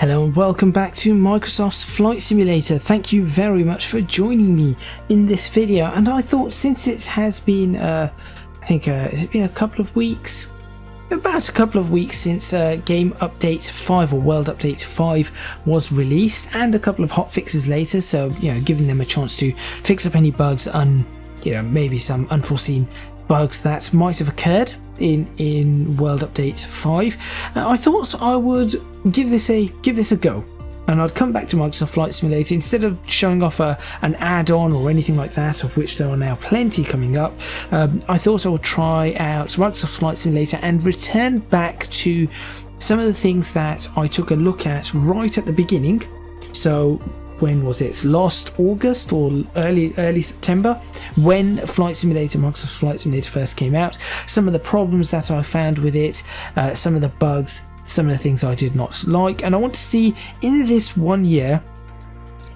Hello and welcome back to Microsoft's Flight Simulator. Thank you very much for joining me in this video, and I thought since it has been has it been a couple of weeks? About a couple of weeks since Game Update 5 or World Update 5 was released, and a couple of hot fixes later, so giving them a chance to fix up any bugs, maybe some unforeseen bugs that might have occurred in World Update 5. I thought I would give this a go, and I'd come back to Microsoft Flight Simulator instead of showing off an add-on or anything like that, of which there are now plenty coming up. I thought I would try out Microsoft Flight Simulator and return back to some of the things that I took a look at right at the beginning. So when was it? Last August or early September, when Microsoft Flight Simulator first came out. Some of the problems that I found with it, some of the bugs, some of the things I did not like, and I want to see in this 1 year,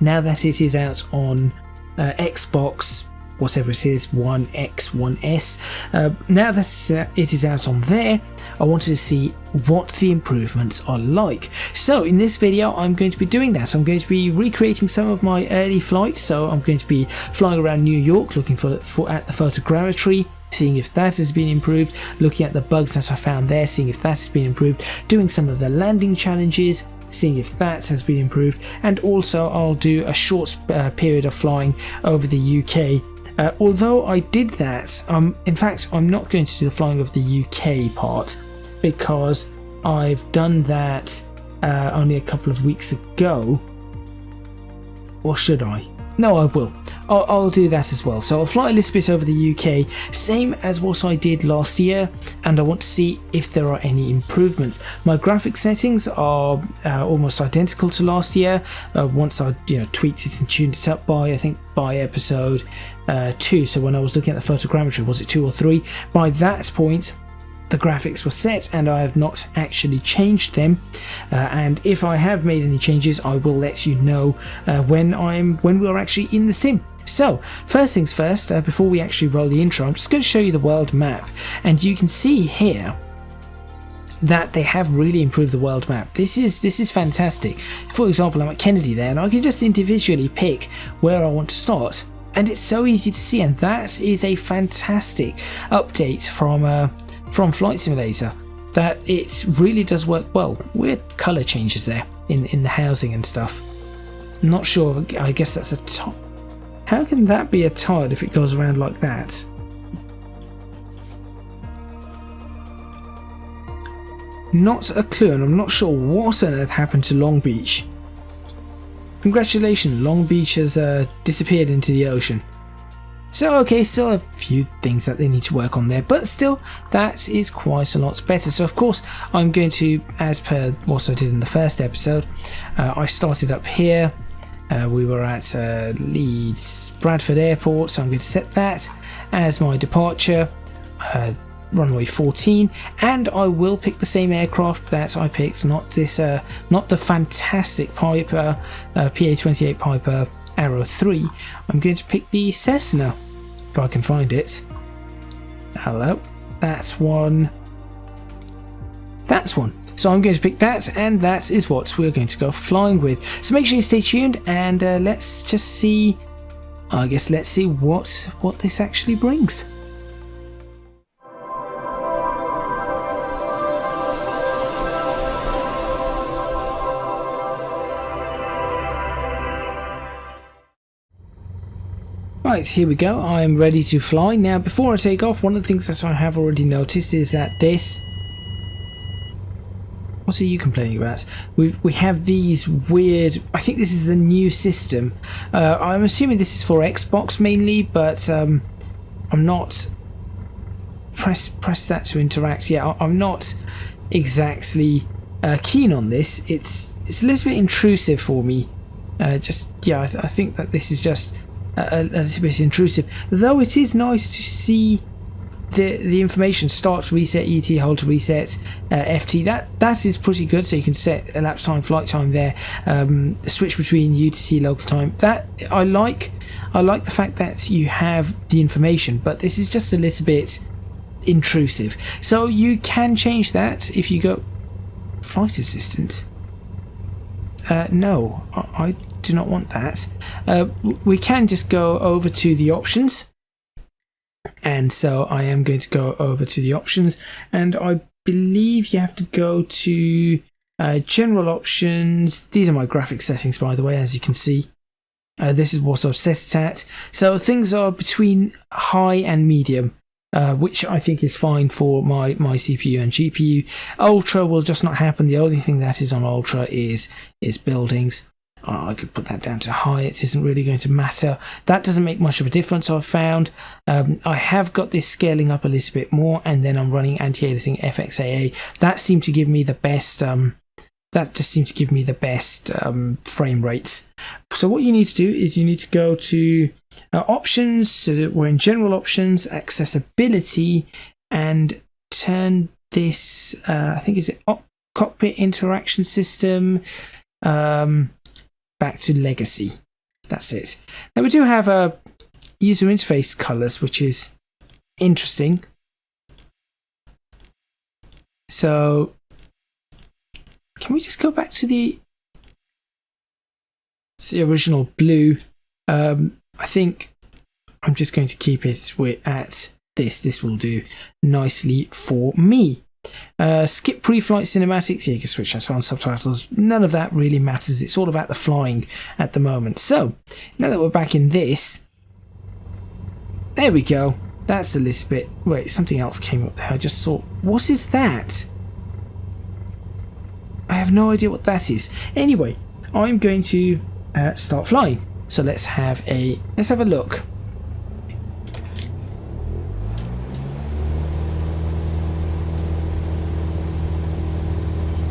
now that it is out on Xbox, whatever it is, One X, One S, now that it is out on there, I wanted to see what the improvements are like. So in this video I'm going to be doing that. I'm going to be recreating some of my early flights. So I'm going to be flying around New York looking at the photogrammetry, seeing if that has been improved, looking at the bugs that I found there, seeing if that has been improved, doing some of the landing challenges, seeing if that has been improved, and also I'll do a short period of flying over the UK. Although I did that, in fact I'm not going to do the flying of the UK part, because I've done that only a couple of weeks ago. Or should I? No, I will. I'll do that as well. So I'll fly a little bit over the UK, same as what I did last year, and I want to see if there are any improvements. My graphic settings are almost identical to last year. Once I tweaked it and tuned it up by episode 2. So when I was looking at the photogrammetry, was it 2 or 3? By that point the graphics were set, and I have not actually changed them, and if I have made any changes I will let you know when we're actually in the sim. So first things first, before we actually roll the intro, I'm just going to show you the world map, and you can see here that they have really improved the world map. This is fantastic. For example, I'm at Kennedy there, and I can just individually pick where I want to start, and it's so easy to see, and that is a fantastic update from Flight Simulator, that it really does work well. Weird colour changes there in the housing and stuff. I'm not sure, I guess that's a top. How can that be a tide if it goes around like that? Not a clue, and I'm not sure what on earth happened to Long Beach. Congratulations, Long Beach has disappeared into the ocean. So okay, still a few things that they need to work on there, but still that is quite a lot better. So of course I'm going to, as per what I did in the first episode, I started up here. We were at Leeds Bradford Airport, so I'm going to set that as my departure, runway 14, and I will pick the same aircraft that I picked, not the fantastic Piper PA-28 Piper Arrow 3. I'm going to pick the Cessna, if I can find it. Hello, that's one. So I'm going to pick that, and that is what we're going to go flying with. So make sure you stay tuned, and let's just see. Let's see what this actually brings. Right, here we go. I am ready to fly. Now, before I take off, one of the things that I have already noticed is that this... What are you complaining about? We have these weird... I think this is the new system. I'm assuming this is for Xbox mainly, but I'm not... Press that to interact. Yeah, I'm not exactly keen on this. It's a little bit intrusive for me. I think that this is just a little bit intrusive, though it is nice to see the information: start to reset, ET, hold to reset, FT. That is pretty good, so you can set elapsed time, flight time there, switch between UTC, local time. That I like the fact that you have the information, but this is just a little bit intrusive. So you can change that if you go flight assistant. no, I do not want that. We can just go over to the options. And so I am going to go over to the options, and I believe you have to go to general options. These are my graphic settings, by the way, as you can see. This is what I've set it at. So things are between high and medium, which I think is fine for my CPU and GPU. Ultra will just not happen. The only thing that is on Ultra is buildings. I could put that down to high. It isn't really going to matter. That doesn't make much of a difference, I've found. I have got this scaling up a little bit more, and then I'm running Anti-Aliasing FXAA. That seemed to give me the best. That just seemed to give me the best frame rates. So what you need to do is you need to go to options. So that we're in general options, accessibility, and turn this. I think is it cockpit interaction system. Back to legacy. That's it. Now we do have a user interface colors, which is interesting. So can we just go back to the original blue? I think I'm just going to keep it at this. This will do nicely for me. Skip pre-flight cinematics. Yeah, you can switch that on. Subtitles, none of that really matters. It's all about the flying at the moment. So now that we're back in this, there we go. That's a little bit. Wait, something else came up there. I just saw. What is that? I have no idea what that is. Anyway, I'm going to start flying. So let's have a look.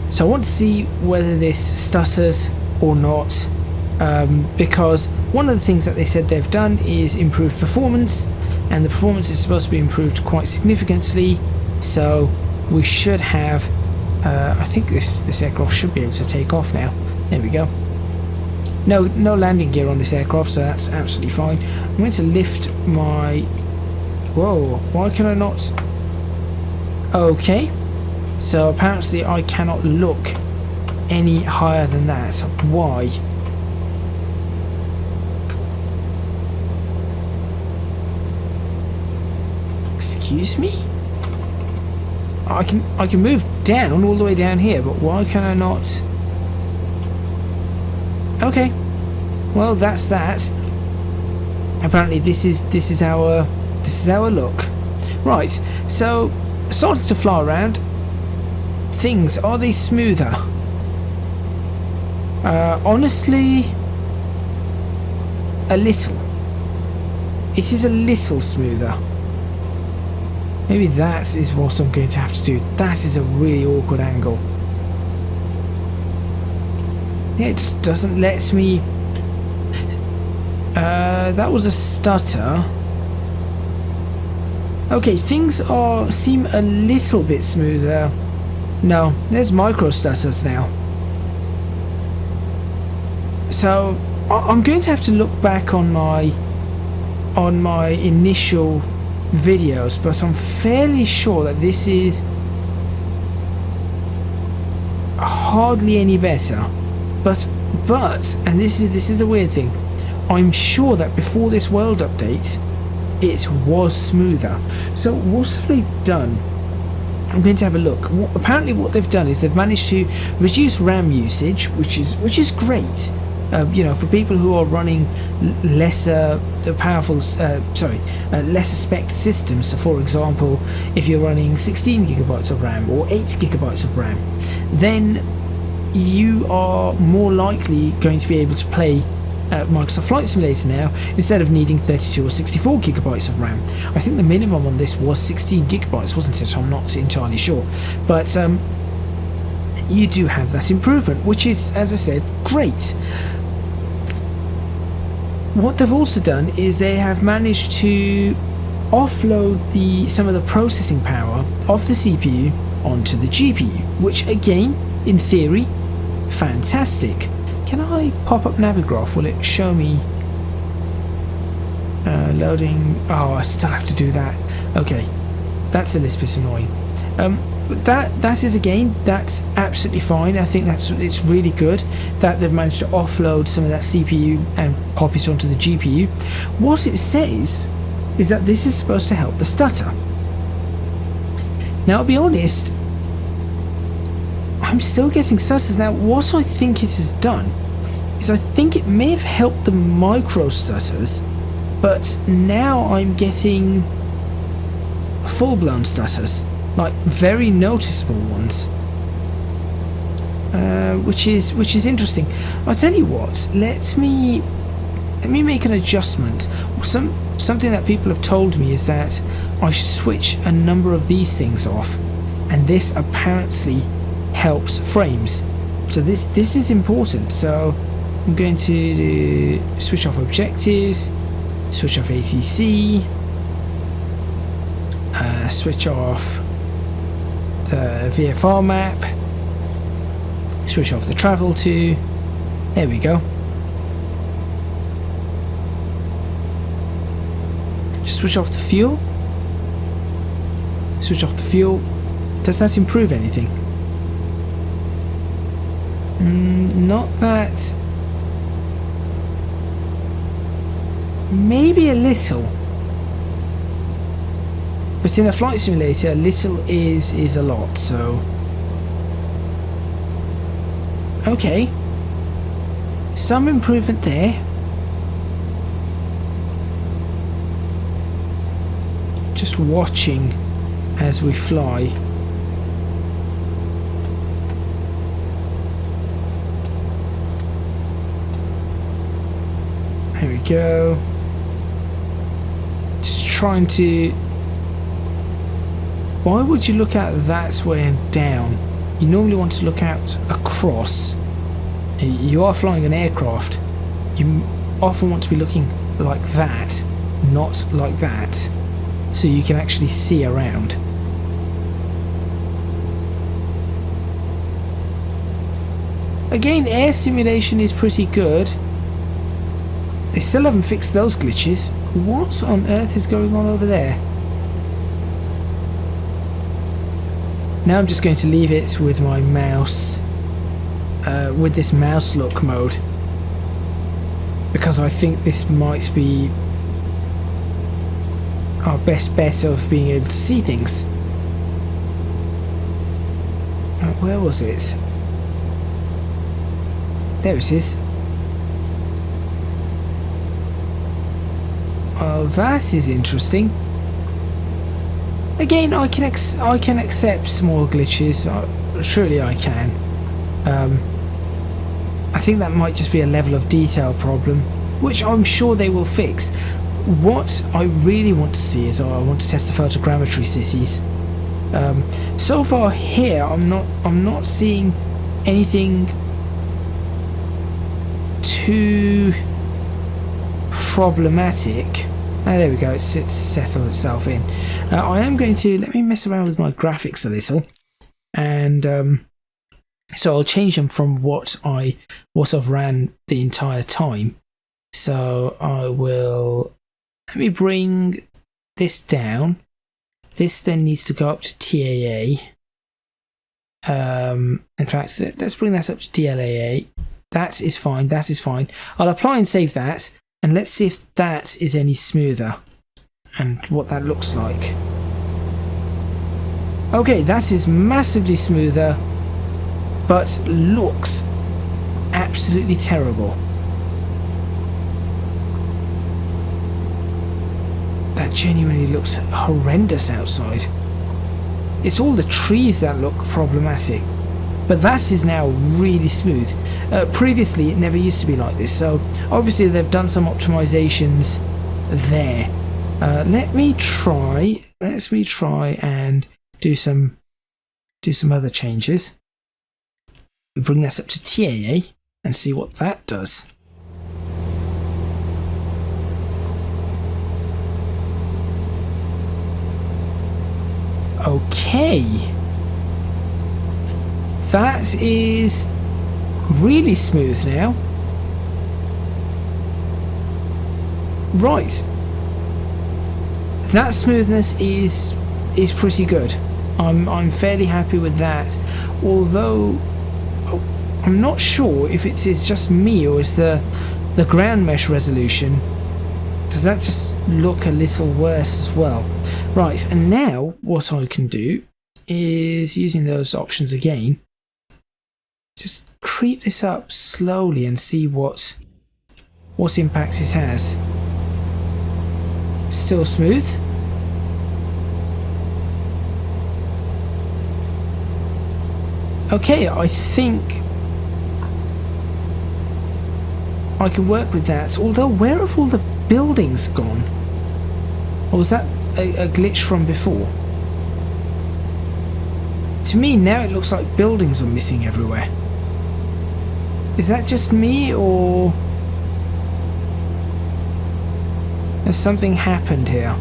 So I want to see whether this stutters or not, because one of the things that they said they've done is improved performance, and the performance is supposed to be improved quite significantly. So we should have, I think this aircraft should be able to take off now. There we go. No landing gear on this aircraft, so that's absolutely fine. I'm going to lift my. Whoa! Why can I not? Okay. So apparently I cannot look any higher than that. Why? Excuse me? I can move down all the way down here, but why can I not? Okay. Well, that's that. Apparently this is our look. Right. So started to fly around. Things, are they smoother? Honestly, a little. It is a little smoother. Maybe that is what I'm going to have to do. That is a really awkward angle. Yeah, it just doesn't let me. That was a stutter. Okay, things seem a little bit smoother. No, there's micro stutters now. So I'm going to have to look back on my initial videos, but I'm fairly sure that this is hardly any better. But and this is the weird thing. I'm sure that before this world update, it was smoother. So what have they done? I'm going to have a look. Apparently what they've done is they've managed to reduce RAM usage, which is great. You know, for people who are running lesser spec systems. So for example, if you're running 16 gigabytes of RAM or 8 gigabytes of RAM, then you are more likely going to be able to play Microsoft Flight Simulator now, instead of needing 32 or 64 gigabytes of RAM. I think the minimum on this was 16 gigabytes, wasn't it? I'm not entirely sure, but you do have that improvement, which is, as I said, great. What they've also done is they have managed to offload some of the processing power of the CPU onto the GPU, which again, in theory, fantastic. Can I pop up Navigraph? Will it show me loading? Oh, I still have to do that. Okay, that's a little bit annoying. that is, again, that's absolutely fine. I think it's really good that they've managed to offload some of that CPU and pop it onto the GPU. What it says is that this is supposed to help the stutter. Now, I'll be honest, I'm still getting stutters. Now, what I think it has done is I think it may have helped the micro stutters, but now I'm getting full-blown stutters, like very noticeable ones, which is interesting. I'll tell you what. Let me make an adjustment. Something that people have told me is that I should switch a number of these things off, and this apparently helps frames. So this is important. So I'm going to switch off objectives, switch off ATC, switch off the VFR map, switch off the travel to. There we go. Just switch off the fuel. Switch off the fuel. Does that improve anything? Not that. Maybe a little. But in a flight simulator, little is a lot, so. Okay. Some improvement there. Just watching as we fly. There we go. Just trying to. Why would you look out that way and down? You normally want to look out across. You are flying an aircraft. You often want to be looking like that, not like that, so you can actually see around. Again, air simulation is pretty good. They still haven't fixed those glitches. What on earth is going on over there? Now I'm just going to leave it with my mouse, with this mouse lock mode, because I think this might be our best bet of being able to see things. Where was it? There it is. Oh, that is interesting. Again, I can accept small glitches. Surely I can. I think that might just be a level of detail problem, which I'm sure they will fix. What I really want to see is I want to test the photogrammetry cities. So far here, I'm not seeing anything too problematic. There we go, it's settled itself in. I am going to, let me mess around with my graphics a little, and so I'll change them from what I've ran the entire time. So I will, let me bring this down. This then needs to go up to TAA. In fact, let's bring that up to DLAA. That is fine, that is fine. I'll apply and save that. And let's see if that is any smoother and what that looks like. Okay, that is massively smoother, but looks absolutely terrible. That genuinely looks horrendous outside. It's all the trees that look problematic. But that is now really smooth. Previously, it never used to be like this. So obviously, they've done some optimizations there. Let me try and do some other changes. Bring this up to TAA and see what that does. Okay. That is really smooth now. Right. That smoothness is pretty good. I'm fairly happy with that, although I'm not sure if it is just me or is the ground mesh resolution. Does that just look a little worse as well? Right, and now what I can do is, using those options again, just creep this up slowly and see what impact this has. Still smooth. Okay, I think I can work with that. Although, where have all the buildings gone? Or was that a glitch from before? To me, now it looks like buildings are missing everywhere. Is that just me, or has something happened here?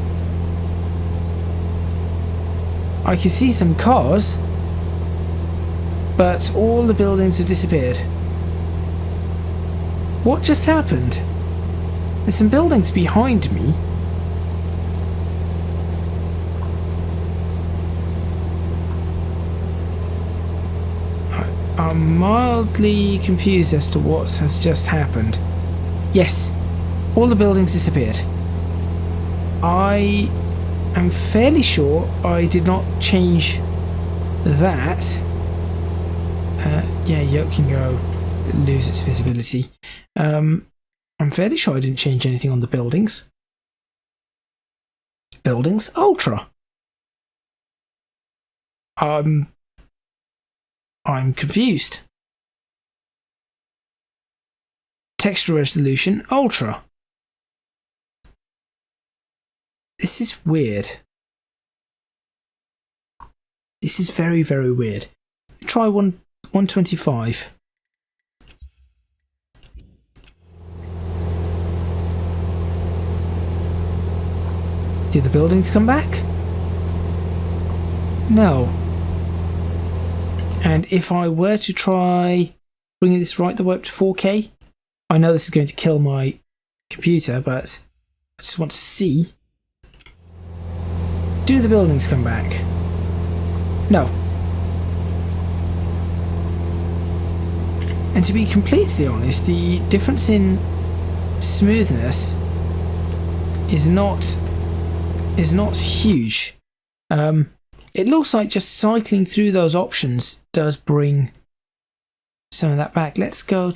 I can see some cars, but all the buildings have disappeared. What just happened? There's some buildings behind me. I'm mildly confused as to what has just happened. Yes, all the buildings disappeared. I am fairly sure I did not change that. Yeah, yoke can go lose its visibility. I'm fairly sure I didn't change anything on the buildings. Buildings Ultra. I'm confused. Texture resolution Ultra. This is weird. This is very, very weird. Try 125. Did the buildings come back? No. And if I were to try bringing this right the way up to 4K, I know this is going to kill my computer, but I just want to see. Do the buildings come back? No. And to be completely honest, the difference in smoothness is not huge. It looks like just cycling through those options does bring some of that back. Let's go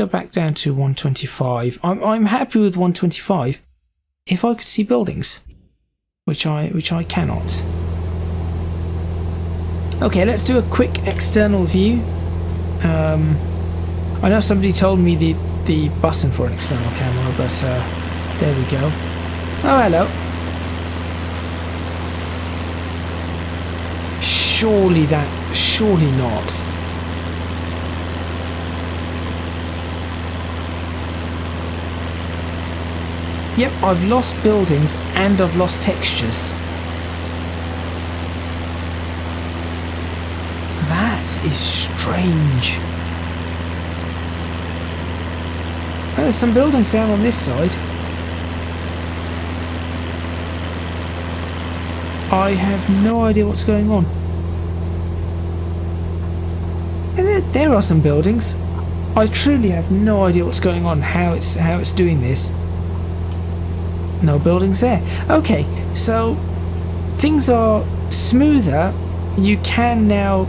back down to 125. I'm happy with 125 if I could see buildings, which I cannot. Okay, let's do a quick external view. I know somebody told me the button for an external camera, but there we go. Oh, hello. Surely not. Yep, I've lost buildings and I've lost textures. That is strange. Oh, there's some buildings down on this side. I have no idea what's going on. And there are some buildings. I truly have no idea what's going on, how it's doing this. No buildings there. Okay, so things are smoother. You can now.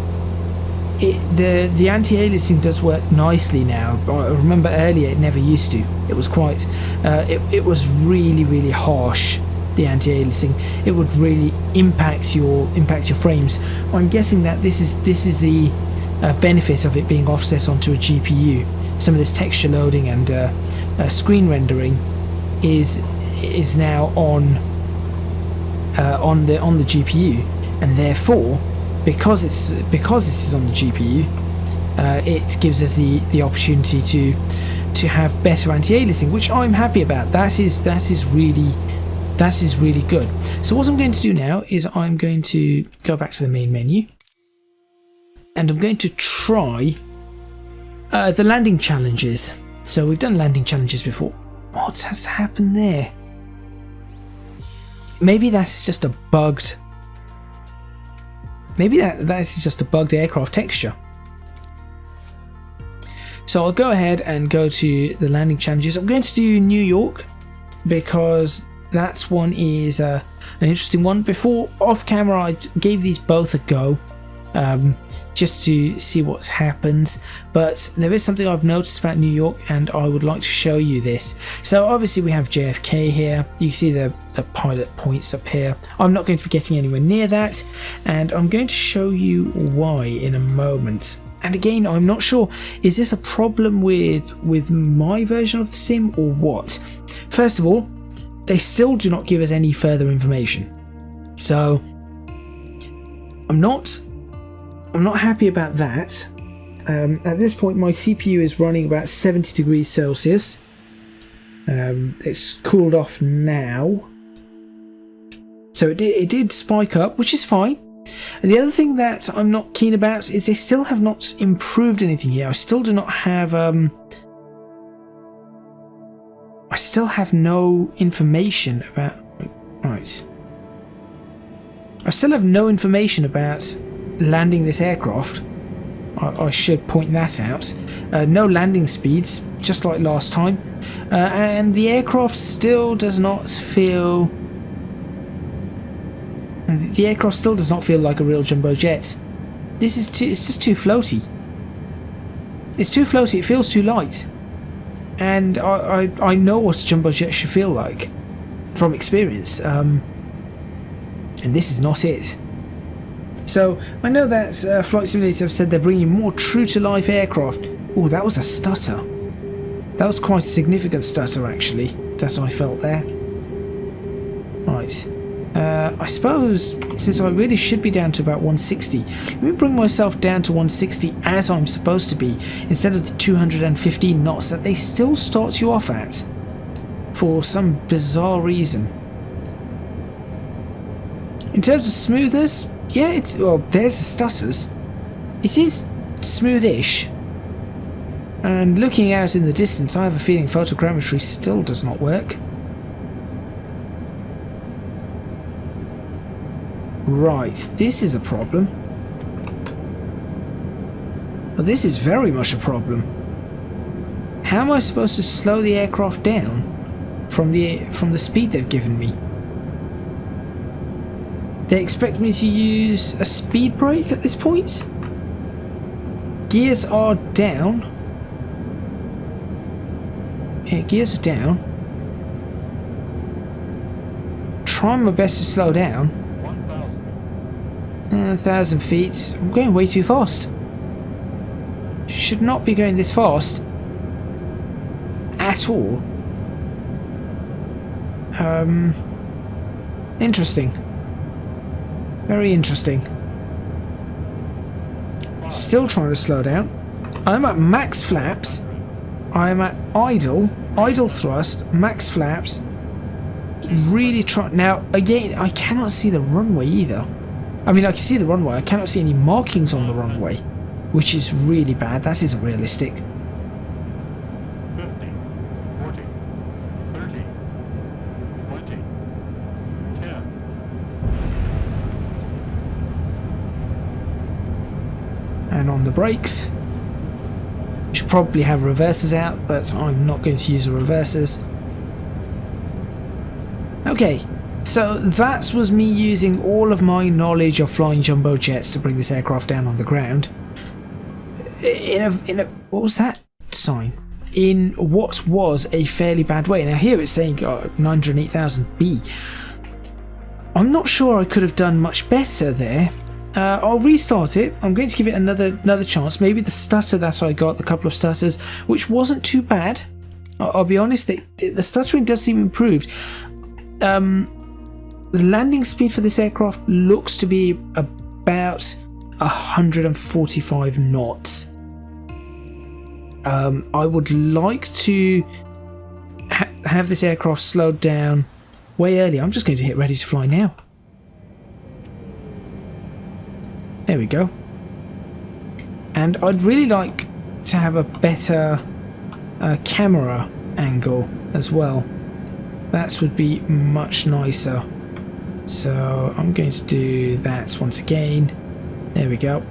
The anti-aliasing does work nicely now. I remember earlier it never used to. It was quite. It was really harsh. The anti-aliasing, it would really impact your frames. I'm guessing that this is the benefit of it being offset onto a GPU. Some of this texture loading and screen rendering is now on the GPU, and therefore because this is on the GPU, it gives us the opportunity to have better anti-aliasing, which I'm happy about. That is really good. So what I'm going to do now is I'm going to go back to the main menu and I'm going to try the landing challenges. So we've done landing challenges before. What has happened there? Maybe that's just a bugged Maybe that is just a bugged aircraft texture. So I'll go ahead and go to the landing challenges. I'm going to do New York because that one is an interesting one. Before, off camera, I gave these both a go just to see what's happened. But there is something I've noticed about New York, and I would like to show you this. So obviously we have JFK here. You can see the pilot points up here. I'm not going to be getting anywhere near that, and I'm going to show you why in a moment. And again, I'm not sure, is this a problem with my version of the sim or what? First of all, they still do not give us any further information. So I'm not happy about that. At this point, my CPU is running about 70 degrees Celsius. It's cooled off now. So it did spike up, which is fine. And the other thing that I'm not keen about is they still have not improved anything here. I still do not have I still have no information about right. I still have no information about landing this aircraft. I should point that out. No landing speeds, just like last time. And the aircraft still does not feel like a real jumbo jet. It's just too floaty. It's too floaty, it feels too light. And I know what a jumbo jet should feel like from experience. And this is not it. So I know that Flight Simulator have said they're bringing more true-to-life aircraft. Oh, that was a stutter. That was quite a significant stutter, actually, that I felt there. Right. I suppose, since I really should be down to about 160, let me bring myself down to 160 as I'm supposed to be, instead of the 215 knots that they still start you off at, for some bizarre reason. In terms of smoothness, yeah, well, there's the stutters. It is smoothish. And looking out in the distance, I have a feeling photogrammetry still does not work. Right, this is a problem. Well, this is very much a problem. How am I supposed to slow the aircraft down from the speed they've given me? They expect me to use a speed brake at this point? Gears are down. Yeah, gears are down. Trying my best to slow down. 1,000 feet. I'm going way too fast. Should not be going this fast at all. Interesting. Very interesting. Still trying to slow down. I'm at max flaps. I'm at idle thrust, max flaps. Really trying. Now, again, I cannot see the runway either. I mean, I can see the runway. I cannot see any markings on the runway, which is really bad. That isn't realistic. 50, 40, 30, 20, 10. And on the brakes. Should probably have reversers out, but I'm not going to use the reversers. Okay, so that was me using all of my knowledge of flying jumbo jets to bring this aircraft down on the ground. In a what was that sign? In what was a fairly bad way. Now here it's saying 908,000 B. I'm not sure I could have done much better there. I'll restart it. I'm going to give it another chance. Maybe the stutter that I got, the couple of stutters, which wasn't too bad. I'll be honest, the stuttering does seem improved. The landing speed for this aircraft looks to be about 145 knots. I would like to have this aircraft slowed down way early. I'm just going to hit ready to fly now. There we go. And I'd really like to have a better camera angle as well. That would be much nicer. So I'm going to do that once again. There we go.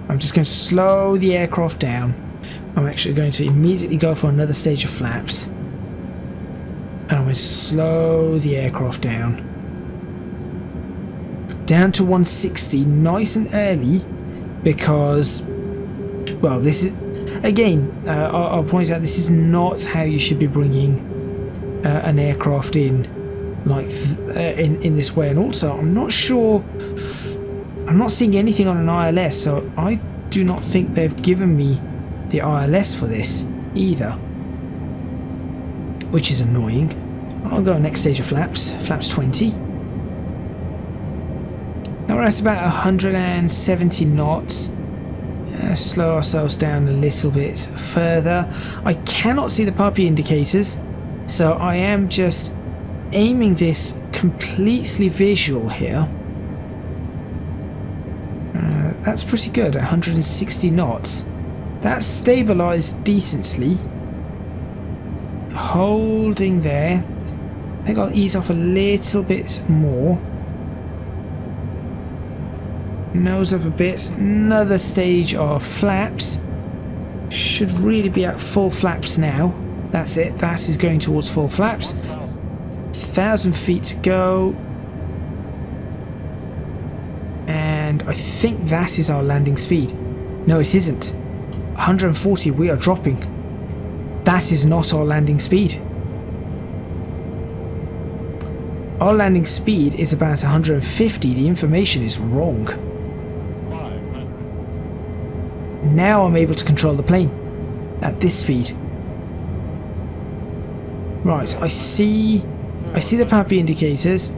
I'm just going to slow the aircraft down. I'm actually going to immediately go for another stage of flaps. And I'm going to slow the aircraft down. Down to 160 nice and early because, well, this is, again, I'll point out this is not how you should be bringing an aircraft in, like in this way. And also, I'm not sure, I'm not seeing anything on an ILS, so I do not think they've given me the ILS for this either, which is annoying. I'll go next stage of flaps, flaps 20. Now we're at about 170 knots. Slow ourselves down a little bit further. I cannot see the puppy indicators, so I am just aiming this completely visual here. That's pretty good, 160 knots. That's stabilized decently. Holding there. I think I'll ease off a little bit more. Nose up a bit. Another stage of flaps. Should really be at full flaps now. That's it. That is going towards full flaps. 1,000 feet to go. And I think that is our landing speed. No, it isn't. 140, we are dropping. That is not our landing speed. Our landing speed is about 150. The information is wrong. 500. Now I'm able to control the plane at this speed. Right, I see the PAPI indicators.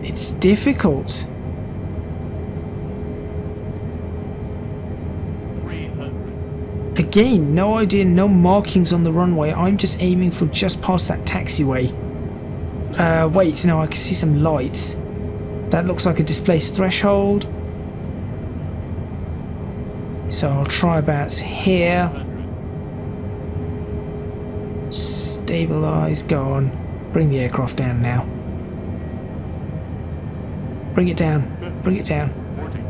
It's difficult. 300. Again, no idea, no markings on the runway. I'm just aiming for just past that taxiway. Wait, no, I can see some lights. That looks like a displaced threshold. So I'll try about here. 100. Stabilize, go on. Bring the aircraft down now. Bring it down. Bring it down. 40,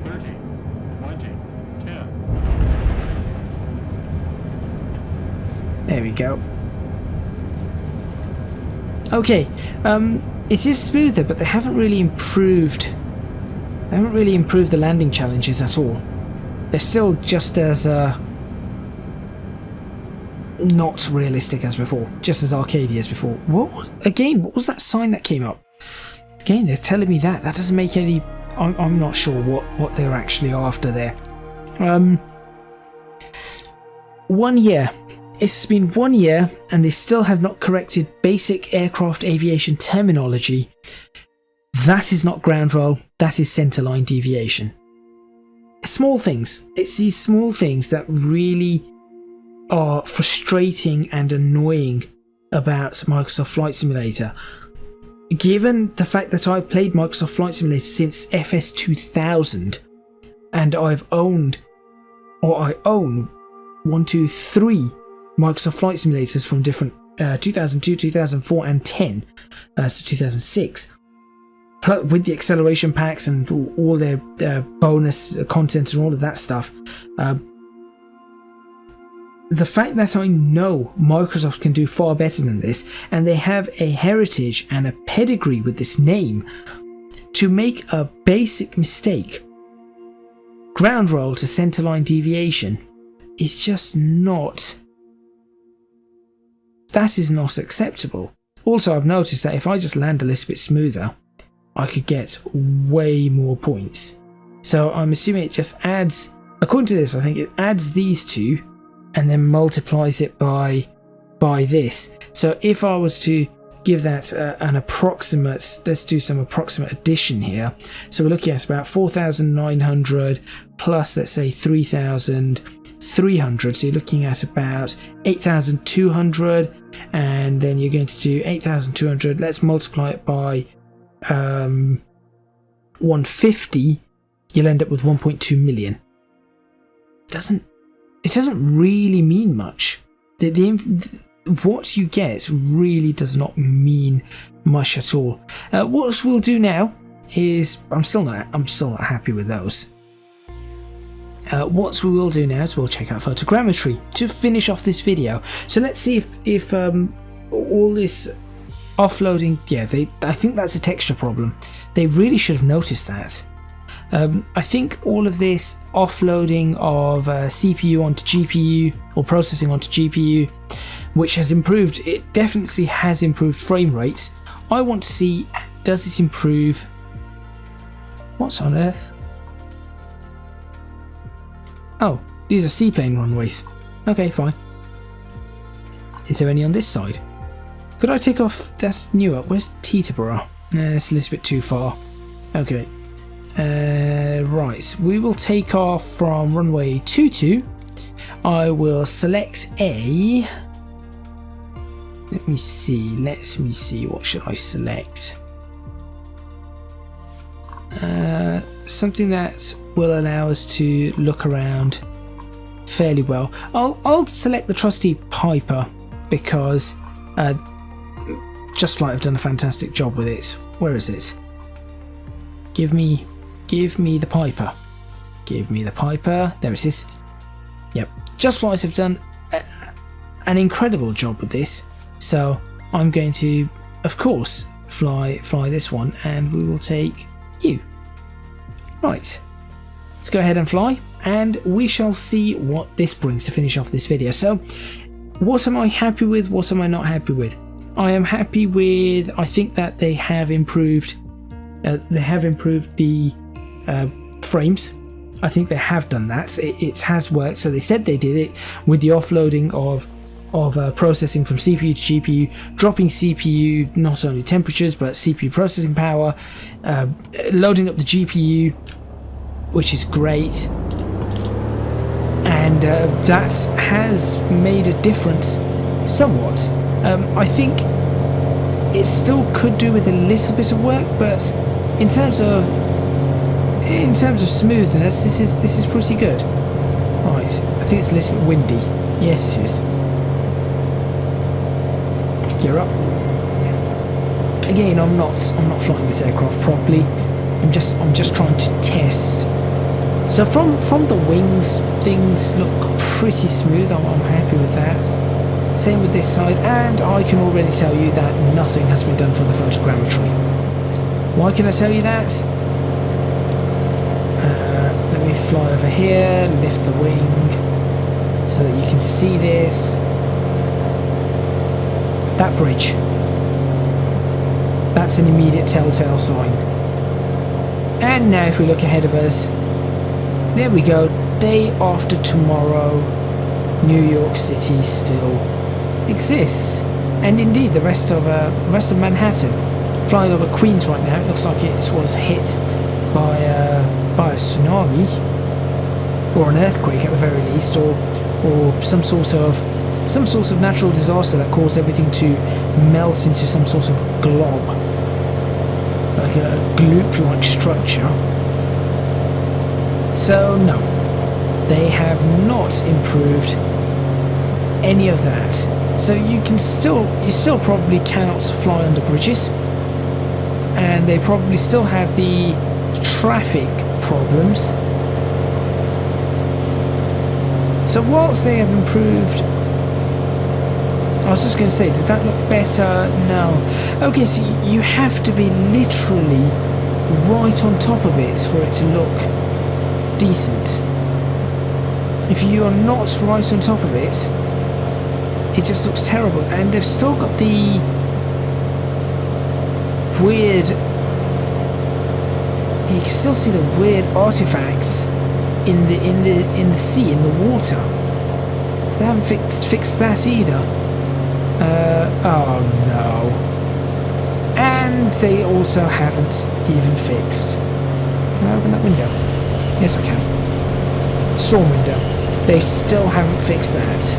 30, 20, 10. There we go. Okay, it is smoother, but they haven't really improved. They haven't really improved the landing challenges at all. They're still just as not realistic as before, just as arcadey as before. What was that sign that came up? Again, they're telling me that doesn't make any. I'm not sure what they're actually after there. 1 year. It's been 1 year and they still have not corrected basic aircraft aviation terminology. That is not ground roll, that is centerline deviation. Small things. It's these small things that really are frustrating and annoying about Microsoft Flight Simulator. Given the fact that I've played Microsoft Flight Simulator since FS 2000 and I own 1, 2, 3 Microsoft Flight Simulators from different 2002, 2004 and 10, so 2006, with the acceleration packs and all their bonus content and all of that stuff. The fact that I know Microsoft can do far better than this, and they have a heritage and a pedigree with this name, to make a basic mistake, ground roll to centerline deviation, is just not. That is not acceptable. Also, I've noticed that if I just land a little bit smoother, I could get way more points. So I'm assuming it just adds, according to this, I think it adds these two and then multiplies it by this. So if I was to give that an approximate, let's do some approximate addition here. So we're looking at about 4,900 plus, let's say, 3,300. So you're looking at about 8,200, and then you're going to do 8,200. Let's multiply it by 150. You'll end up with 1.2 million. It doesn't really mean much. What you get really does not mean much at all. What we'll do now I'm still not happy with those. What we will do now is we'll check out photogrammetry to finish off this video. So let's see if all this offloading, yeah, I think that's a texture problem. They really should have noticed that. I think all of this offloading of CPU onto GPU, or processing onto GPU, which has improved, it definitely has improved frame rates. I want to see, does it improve, what's on earth? Oh, these are seaplane runways. Okay, fine. Is there any on this side? Could I take off, that's Newark, where's Teterboro? It's a little bit too far. Okay. Right, we will take off from runway 22. I will select a... Let me see, what should I select? Something that will allow us to look around fairly well. I'll select the trusty Piper because Just Flight have done a fantastic job with it. Where is it? Give me the Piper. Give me the Piper. There it is. Yep. Just Flight have done an incredible job with this. So I'm going to, of course, fly this one, and we will take you. Right. Let's go ahead and fly, and we shall see what this brings to finish off this video. So, what am I happy with? What am I not happy with? I am happy with. I think that they have improved. They have improved the frames. I think they have done that. It has worked. So they said they did it with the offloading of processing from CPU to GPU, dropping CPU not only temperatures but CPU processing power, loading up the GPU, which is great, and that has made a difference somewhat. I think it still could do with a little bit of work, but in terms of smoothness, this is pretty good. Right, I think it's a little bit windy. Yes, it is. Gear up. Again, I'm not flying this aircraft properly. I'm just trying to test. So from the wings, things look pretty smooth. I'm happy with that. Same with this side, and I can already tell you that nothing has been done for the photogrammetry. Why can I tell you that? Let me fly over here, lift the wing, so that you can see this. That bridge. That's an immediate telltale sign. And now if we look ahead of us, there we go, day after tomorrow, New York City still exists. And indeed the rest of Manhattan. Flying over Queens right now, it looks like it was hit by a tsunami, or an earthquake at the very least, or some sort of natural disaster that caused everything to melt into some sort of glob, like a gloop-like structure. So no, they have not improved any of that. So you still probably cannot fly under bridges, and they probably still have the traffic problems. So whilst they have improved, I was just going to say, did that look better? No. Okay, so you have to be literally right on top of it for it to look decent. If you are not right on top of it, it just looks terrible. And they've still got the weird, you can still see the weird artifacts in the sea, in the water. So they haven't fixed that either. Oh no. And they also haven't even fixed. Can I open that window? Yes, I can. Storm window. They still haven't fixed that.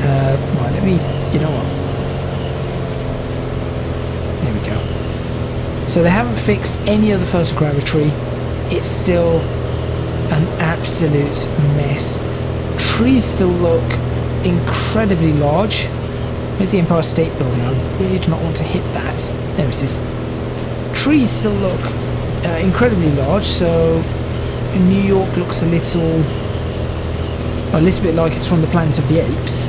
Right, let me, you know what? There we go. So they haven't fixed any of the photogrammetry. It's still an absolute mess. Trees still look incredibly large. Here's the Empire State Building. I really do not want to hit that. There it is. trees still look incredibly large, so New York looks a little bit like it's from the Planet of the Apes.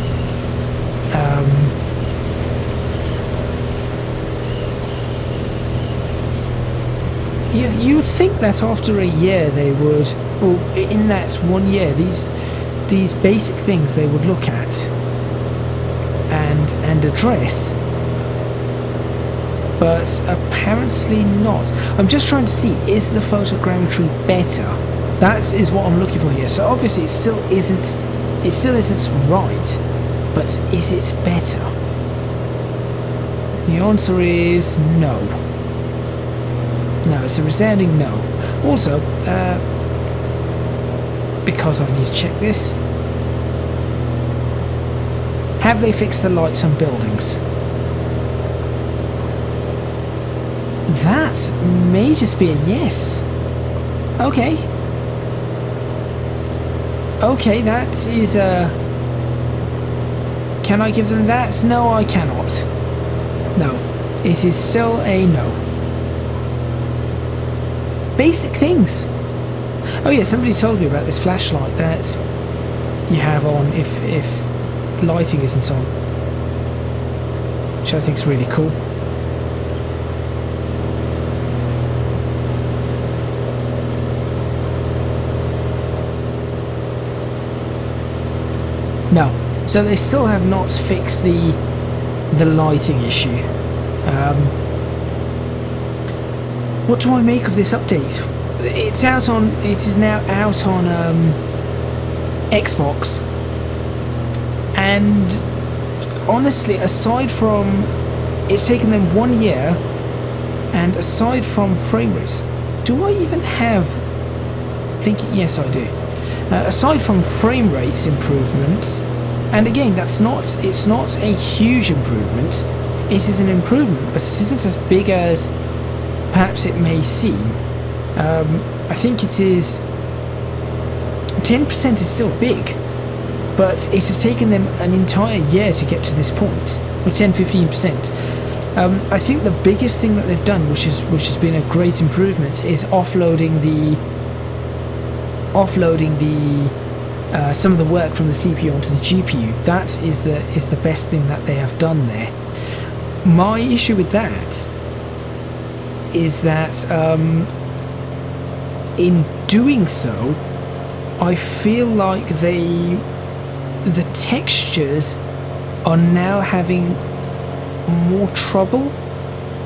You would think that after a year they would, or in that 1 year, these basic things they would look at and address, but apparently not. I'm just trying to see, is the photogrammetry better? That is what I'm looking for here. So obviously it still isn't right, but is it better? The answer is no. No, it's a resounding no. Also, because I need to check this, have they fixed the lights on buildings? That may just be a yes. Okay. Okay, that is a... Can I give them that? No, I cannot. No. It is still a no. Basic things. Oh yeah, somebody told me about this flashlight that you have on if lighting isn't on, which I think is really cool. No, so they still have not fixed the lighting issue. What do I make of this update? It is now out on Xbox, and honestly, aside from it's taken them 1 year, and aside from frame rates, do I even have? Yes, I do. Aside from frame rates improvements, and again, it's not a huge improvement. It is an improvement, but it isn't as big as perhaps it may seem. I think it is 10% is still big, but it has taken them an entire year to get to this point, or 10-15%. I think the biggest thing that they've done, which has been a great improvement, is offloading some of the work from the CPU onto the GPU. That is the best thing that they have done there. My issue with that is that in doing so, I feel like the textures are now having more trouble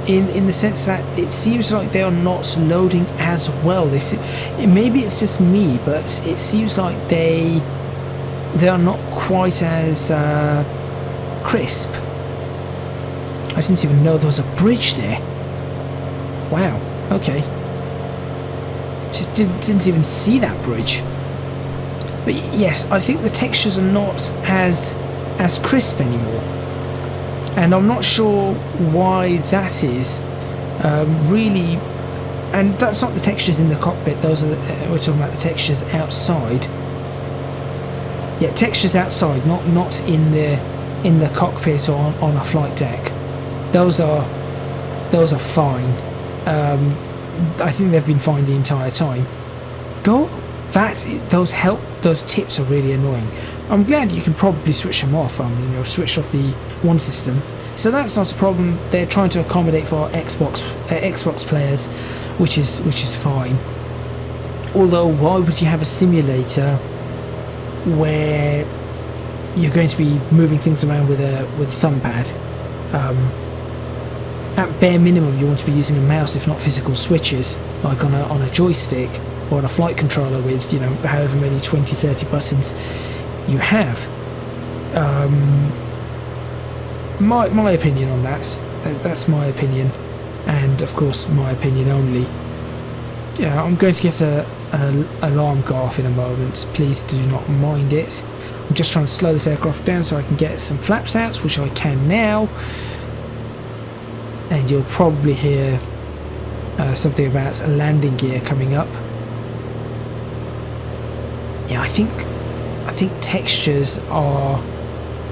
in the sense that it seems like they are not loading as well. Maybe it's just me, but it seems like they are not quite as crisp. I didn't even know there was a bridge there. Wow, okay. Just didn't even see that bridge. But yes, I think the textures are not as crisp anymore, and I'm not sure why that is. Really, and that's not the textures in the cockpit. Those are we're talking about the textures outside. Yeah, textures outside, not in the cockpit or on a flight deck. Those are fine. I think they've been fine the entire time. Those tips are really annoying. I'm glad you can probably switch them off. Switch off the one system, so that's not a problem. They're trying to accommodate for Xbox players, which is fine. Although, why would you have a simulator where you're going to be moving things around with a thumb pad? At bare minimum, you want to be using a mouse, if not physical switches, like on a joystick or on a flight controller with however many 20-30 buttons you have. My opinion on that's my opinion, and of course my opinion only. Yeah, I'm going to get an alarm go off in a moment. Please do not mind it. I'm just trying to slow this aircraft down so I can get some flaps out, which I can now. And you'll probably hear something about a landing gear coming up. Yeah, I think textures are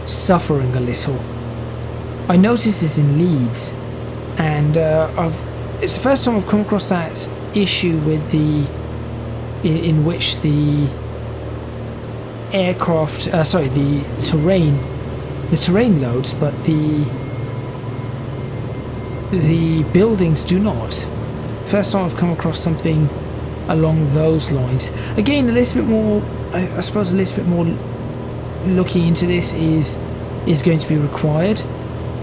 suffering a little. I noticed this in Leeds, and it's the first time I've come across that issue with in which the aircraft, the terrain loads, but the buildings do not. First time I've come across something along those lines. Again, a little bit more, I suppose, a little bit more looking into this is going to be required,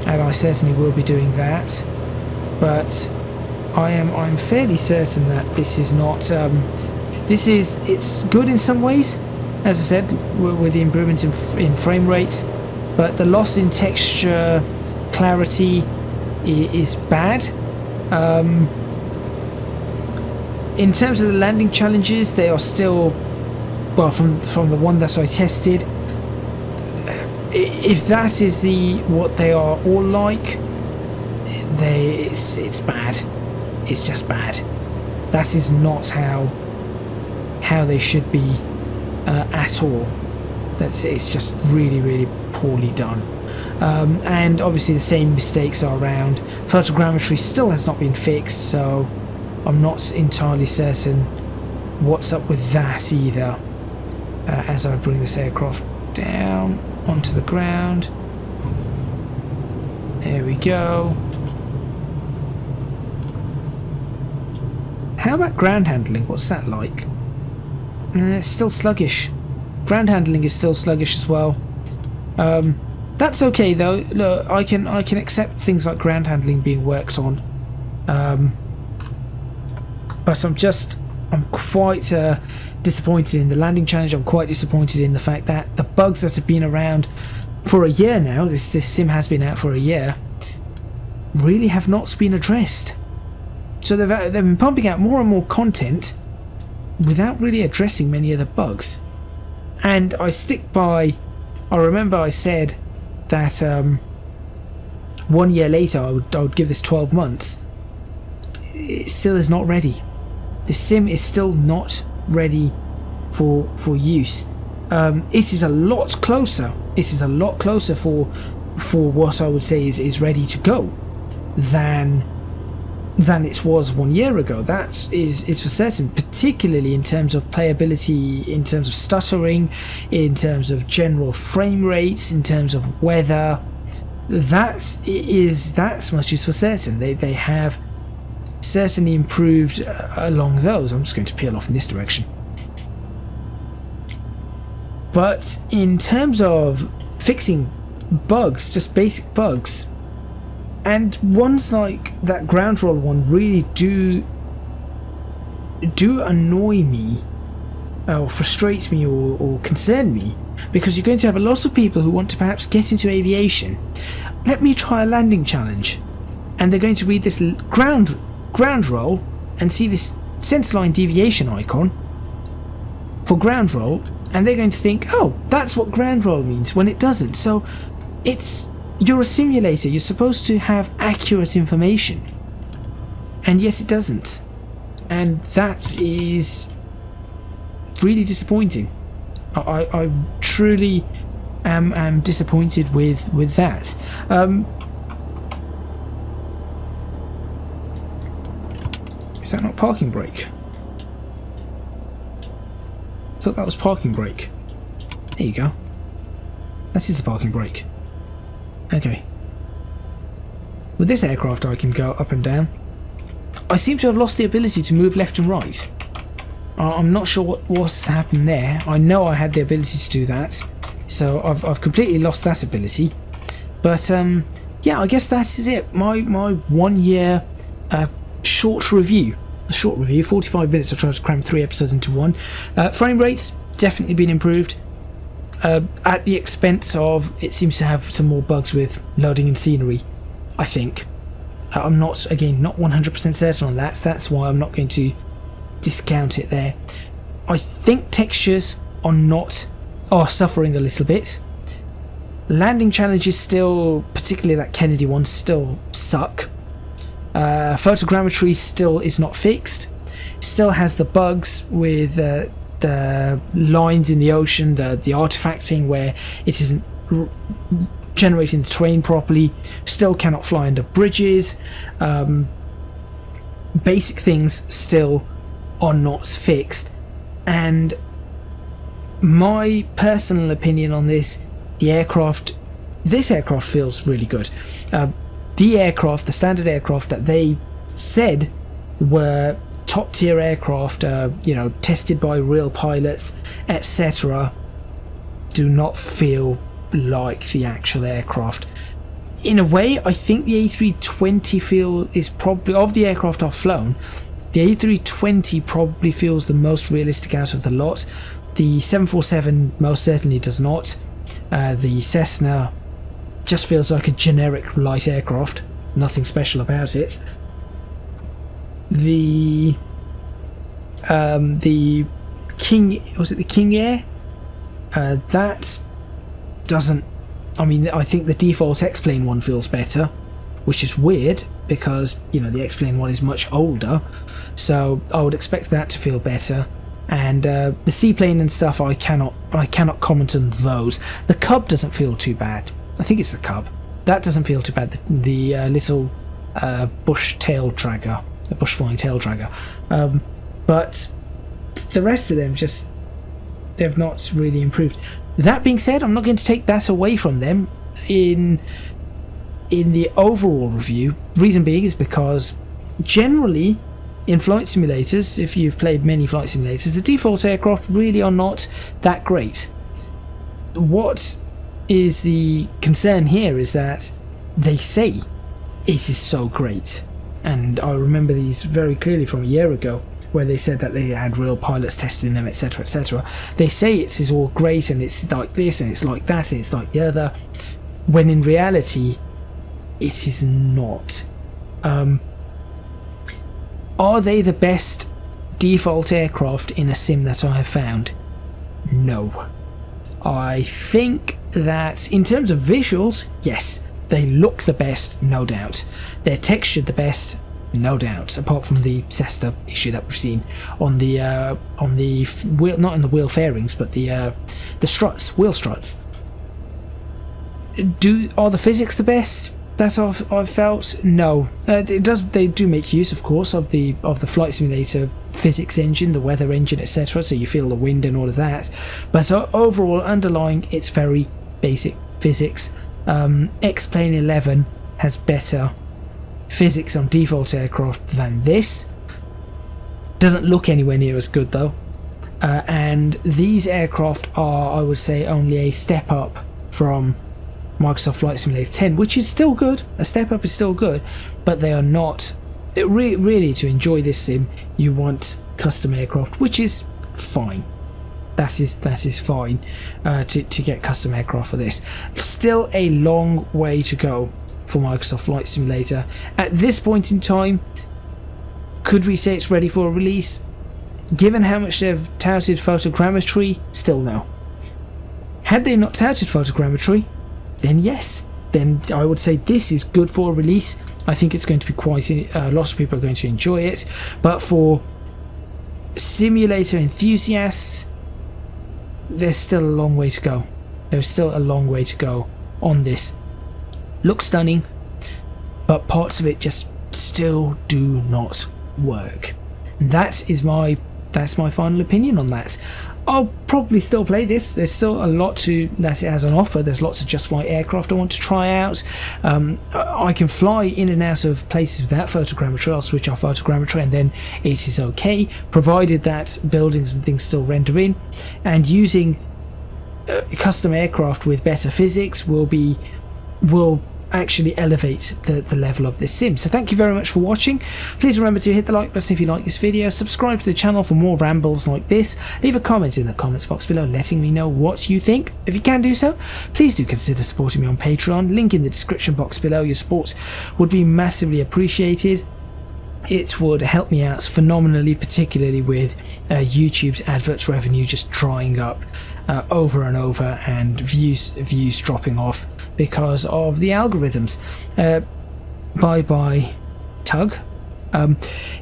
and I certainly will be doing that. But I'm fairly certain that this is not. It's good in some ways, as I said, with the improvements in frame rates, but the loss in texture clarity is bad. In terms of the landing challenges, they are still, well, from the one that I tested, if that is what they are all like, it's bad. It's just bad. That is not how they should be at all. It's just really, really poorly done. And obviously the same mistakes are around. Photogrammetry still has not been fixed, so I'm not entirely certain what's up with that either. As I bring this aircraft down onto the ground. There we go. How about ground handling? What's that like? It's still sluggish. Ground handling is still sluggish as well. That's okay though. Look, I can accept things like ground handling being worked on. But I'm quite disappointed in the landing challenge. I'm quite disappointed in the fact that the bugs that have been around for a year now, this sim has been out for a year, really have not been addressed. So they've been pumping out more and more content without really addressing many of the bugs. And I stick by, I remember I said that 1 year later I would give this 12 months. It still is not ready. The sim is still not ready for use. It is a lot closer. It is a lot closer for what I would say is ready to go than it was 1 year ago. That is for certain, particularly in terms of playability, in terms of stuttering, in terms of general frame rates, in terms of weather. That much is for certain. They have certainly improved along those. I'm just going to peel off in this direction. But in terms of fixing bugs, just basic bugs, and ones like that ground roll one really do annoy me, or frustrate me, or concern me, because you're going to have a lot of people who want to perhaps get into aviation. Let me try a landing challenge, and they're going to read this ground roll and see this centerline deviation icon for ground roll, and they're going to think, oh, that's what ground roll means, when it doesn't. So you're a simulator, you're supposed to have accurate information, and yet it doesn't, and that is really disappointing. I truly am disappointed with that. Is that not parking brake? I thought that was parking brake. There you go. That is the parking brake. Okay. With this aircraft I can go up and down. I seem to have lost the ability to move left and right. I'm not sure what's happened there. I know I had the ability to do that, so I've completely lost that ability. But yeah, I guess that is it. My 1 year short review. A short review, 45 minutes. I tried to cram 3 episodes into one. Frame rates definitely been improved. At the expense of, it seems to have some more bugs with loading in scenery, I think. I'm not 100% certain on that. That's why I'm not going to discount it there. I think textures are suffering a little bit. Landing challenges still, particularly that Kennedy one, still suck. Photogrammetry still is not fixed. Still has the bugs with the lines in the ocean, the artifacting where it isn't generating the terrain properly. Still cannot fly under bridges. basic things still are not fixed. And my personal opinion on this aircraft feels really good. The standard aircraft that they said were top tier aircraft, tested by real pilots, etc., do not feel like the actual aircraft. In a way, I think the A320 is probably, of the aircraft I've flown, the A320 probably feels the most realistic out of the lot. The 747 most certainly does not. The Cessna just feels like a generic light aircraft, nothing special about it. The King, was it the King Air? That doesn't, I think the default X-Plane one feels better, which is weird because, the X-Plane one is much older, so I would expect that to feel better. And the seaplane and stuff, I cannot comment on those. The Cub doesn't feel too bad. I think it's the Cub. That doesn't feel too bad. The little bush tail dragger, the bush flying tail dragger. But the rest of them they've not really improved. That being said, I'm not going to take that away from them in the overall review. Reason being is because generally in flight simulators, if you've played many flight simulators, the default aircraft really are not that great. What is the concern here is that they say it is so great, and I remember these very clearly from a year ago where they said that they had real pilots testing them, etc, etc. They say it is all great and it's like this and it's like that and it's like the other, when in reality it is not. Are they the best default aircraft in a sim that I have found? No. I think that in terms of visuals, yes, they look the best, no doubt. They're textured the best, no doubt, apart from the Cessna issue that we've seen on the wheel, not in the wheel fairings, but the struts, wheel struts. Are the physics the best that I've felt? No. They do make use, of course, of the flight simulator physics engine, the weather engine, etc. So you feel the wind and all of that. But overall, underlying, it's very basic physics. X-Plane 11 has better physics on default aircraft than this. Doesn't look anywhere near as good though. And these aircraft are, I would say, only a step up from Microsoft Flight Simulator 10, which is still good. A step up is still good, but they are not. Really, to enjoy this sim, you want custom aircraft, which is fine. That is fine to get custom aircraft for this. Still a long way to go for Microsoft Flight Simulator. At this point in time, could we say it's ready for a release? Given how much they've touted photogrammetry, still no. Had they not touted photogrammetry, then yes. Then I would say this is good for a release. I think it's going to be quite, a lot of people are going to enjoy it. But for simulator enthusiasts, there's still a long way to go. There's still a long way to go on this. Looks stunning, but parts of it just still do not work. And that's my final opinion on that. I'll probably still play this. There's still a lot that it has on offer. There's lots of just flight aircraft I want to try out. I can fly in and out of places without photogrammetry. I'll switch off photogrammetry and then it is okay, provided that buildings and things still render in. And using custom aircraft with better physics will actually elevate the level of this sim. So thank you very much for watching. Please remember to hit the like button if you like this video, subscribe to the channel for more rambles like this, leave a comment in the comments box below letting me know what you think. If you can do so, please do consider supporting me on Patreon, link in the description box below. Your support would be massively appreciated. It would help me out phenomenally, particularly with YouTube's adverts revenue just drying up over and over, and views dropping off because of the algorithms. Bye bye, Tug.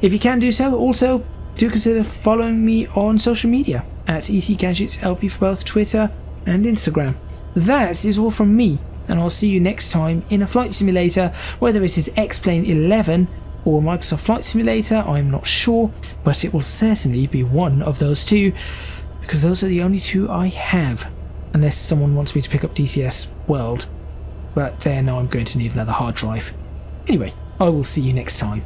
If you can do so, also do consider following me on social media at ECGadgetsLP for both Twitter and Instagram. That is all from me, and I'll see you next time in a flight simulator, whether it is X-Plane 11 or Microsoft Flight Simulator, I'm not sure, but it will certainly be one of those two, because those are the only two I have, unless someone wants me to pick up DCS World, but then I'm going to need another hard drive. Anyway, I will see you next time.